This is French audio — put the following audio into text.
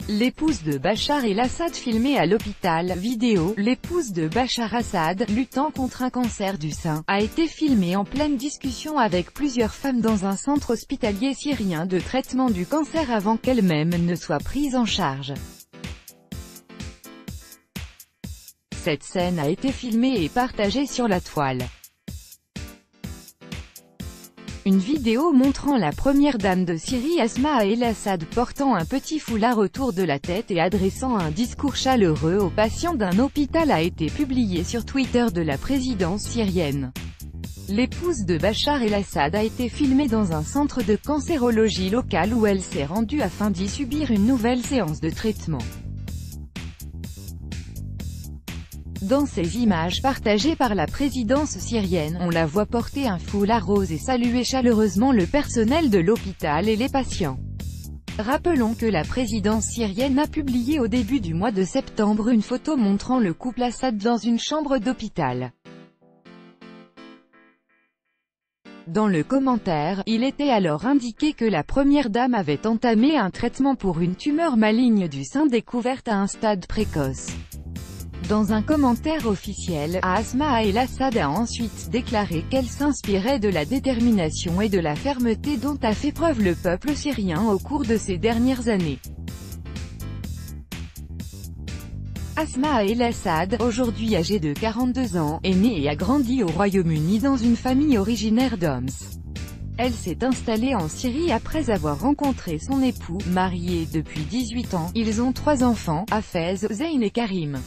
L'épouse de Bachar el-Assad filmée à l'hôpital. Vidéo. L'épouse de Bachar Assad, luttant contre un cancer du sein, a été filmée en pleine discussion avec plusieurs femmes dans un centre hospitalier syrien de traitement du cancer avant qu'elle-même ne soit prise en charge. Cette scène a été filmée et partagée sur la toile. Une vidéo montrant la première dame de Syrie Asma el-Assad portant un petit foulard autour de la tête et adressant un discours chaleureux aux patients d'un hôpital a été publiée sur Twitter de la présidence syrienne. L'épouse de Bachar el-Assad a été filmée dans un centre de cancérologie local où elle s'est rendue afin d'y subir une nouvelle séance de traitement. Dans ces images partagées par la présidence syrienne, on la voit porter un foulard rose et saluer chaleureusement le personnel de l'hôpital et les patients. Rappelons que la présidence syrienne a publié au début du mois de septembre une photo montrant le couple Assad dans une chambre d'hôpital. Dans le commentaire, il était alors indiqué que la première dame avait entamé un traitement pour une tumeur maligne du sein découverte à un stade précoce. Dans un commentaire officiel, Asma el-Assad a ensuite déclaré qu'elle s'inspirait de la détermination et de la fermeté dont a fait preuve le peuple syrien au cours de ces dernières années. Asma el-Assad, aujourd'hui âgée de 42 ans, est née et a grandi au Royaume-Uni dans une famille originaire d'Homs. Elle s'est installée en Syrie après avoir rencontré son époux, marié depuis 18 ans. Ils ont 3 enfants, Hafez, Zayn et Karim.